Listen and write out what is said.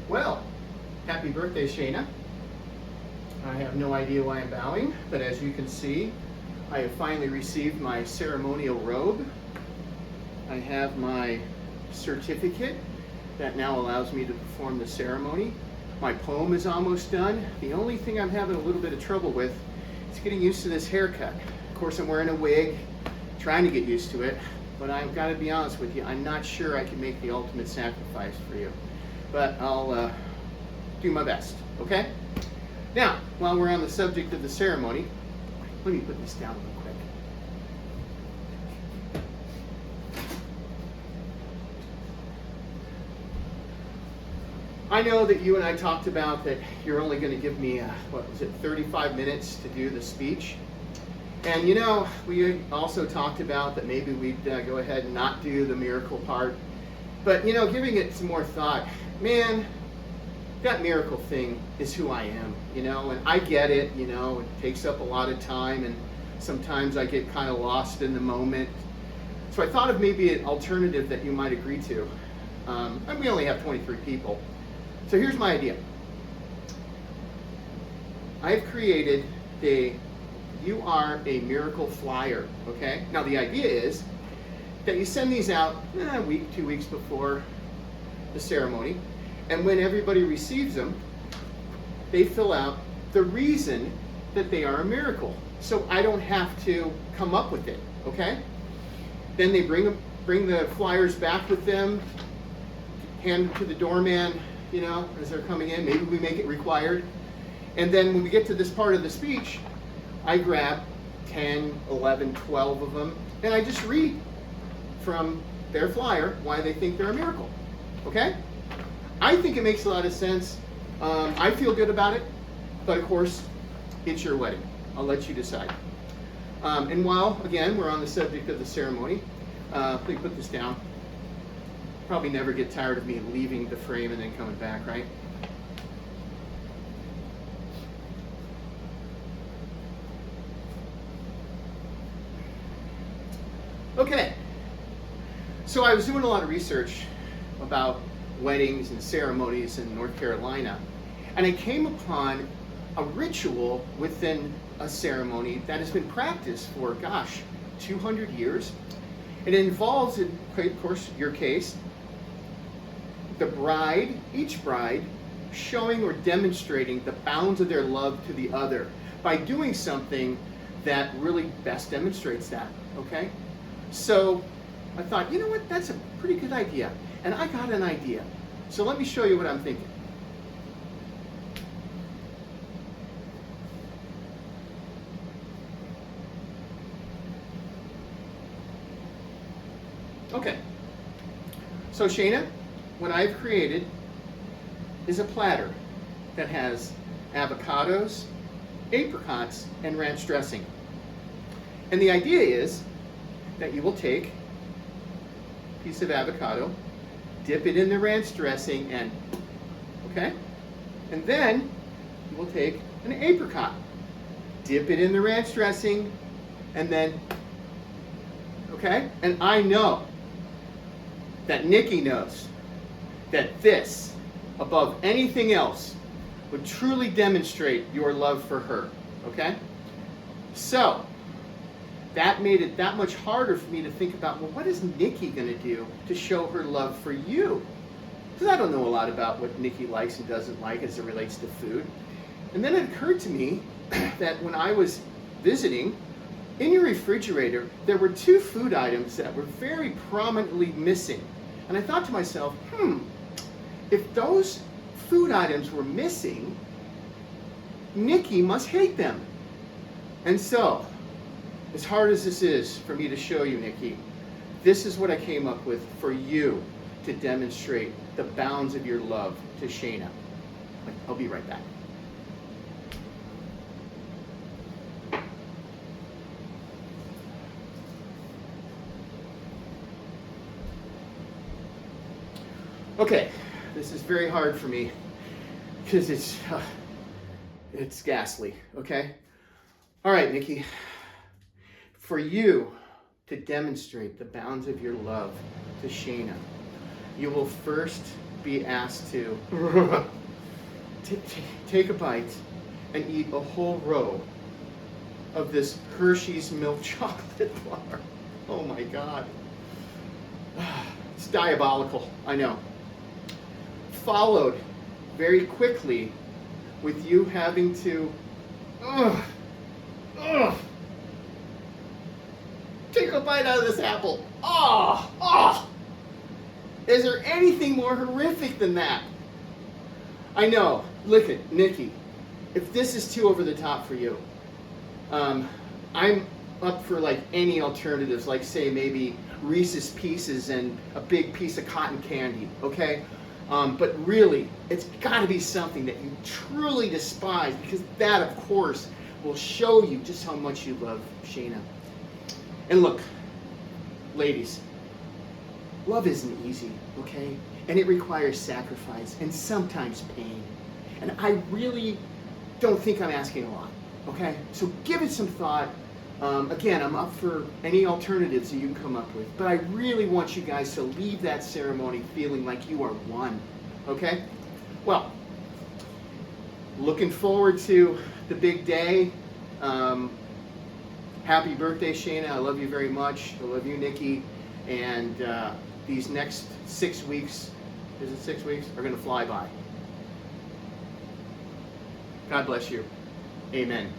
Well, happy birthday, Shayna. I have no idea why I'm bowing, but as you can see, I have finally received my ceremonial robe. I have my certificate that now allows me to perform the ceremony. My poem is almost done. The only thing I'm having a little bit of trouble with is getting used to this haircut. Of course, I'm wearing a wig, trying to get used to it, but I've got to be honest with you, I'm not sure I can make the ultimate sacrifice for you. But I'll do my best, okay? Now, while we're on the subject of the ceremony, let me put this down real quick. I know that you and I talked about that you're only going to give me, 35 minutes to do the speech. And you know, we also talked about that maybe we'd go ahead and not do the miracle part. But you know, giving it some more thought, man, that miracle thing is who I am, you know, and I get it, you know, it takes up a lot of time and sometimes I get kind of lost in the moment. So I thought of maybe an alternative that you might agree to. And we only have 23 people. So here's my idea. I've created you are a miracle flyer, okay? Now the idea is that you send these out a week, 2 weeks before the ceremony, and when everybody receives them, they fill out the reason that they are a miracle. So I don't have to come up with it, okay? Then they bring the flyers back with them, hand them to the doorman, you know, as they're coming in. Maybe we make it required. And then when we get to this part of the speech, I grab 10, 11, 12 of them, and I just read from their flyer why they think they're a miracle, okay? I think it makes a lot of sense. I feel good about it, but of course, it's your wedding. I'll let you decide. And while, again, we're on the subject of the ceremony, please put this down. Probably never get tired of me leaving the frame and then coming back, right? Okay, so I was doing a lot of research about weddings and ceremonies in North Carolina, and I came upon a ritual within a ceremony that has been practiced for, 200 years. It involves, in, of course, your case, the bride, each bride, showing or demonstrating the bounds of their love to the other by doing something that really best demonstrates that, okay? So I thought, you know what, that's a pretty good idea. And I got an idea. So let me show you what I'm thinking. Okay. So Shayna, what I've created is a platter that has avocados, apricots, and ranch dressing. And the idea is that you will take a piece of avocado, dip it in the ranch dressing, and, okay? And then you will take an apricot, dip it in the ranch dressing, and then, okay? And I know that Nikki knows that this, above anything else, would truly demonstrate your love for her, okay? So, that made it that much harder for me to think about, well, what is Nikki going to do to show her love for you? Because I don't know a lot about what Nikki likes and doesn't like as it relates to food. And then it occurred to me that when I was visiting, in your refrigerator, there were 2 food items that were very prominently missing. And I thought to myself, if those food items were missing, Nikki must hate them. And so, as hard as this is for me to show you, Nikki, this is what I came up with for you to demonstrate the bounds of your love to Shayna. I'll be right back. Okay, this is very hard for me because it's ghastly, okay? All right, Nikki. For you to demonstrate the bounds of your love to Shayna, you will first be asked to take a bite and eat a whole row of this Hershey's milk chocolate bar. Oh my God. It's diabolical, I know. Followed very quickly with you having to take a bite out of this apple. Is there anything more horrific than that? I know. Look at Nikki. If this is too over the top for you, I'm up for like any alternatives, like say maybe Reese's Pieces and a big piece of cotton candy, okay? But really, it's got to be something that you truly despise, because that, of course, will show you just how much you love Shayna. And look, ladies, love isn't easy, okay? And it requires sacrifice and sometimes pain. And I really don't think I'm asking a lot, okay? So give it some thought. Again, I'm up for any alternatives that you can come up with, but I really want you guys to leave that ceremony feeling like you are one, okay? Well, looking forward to the big day. Happy birthday, Shayna. I love you very much. I love you, Nikki. And these next 6 weeks, is it 6 weeks, are going to fly by. God bless you. Amen.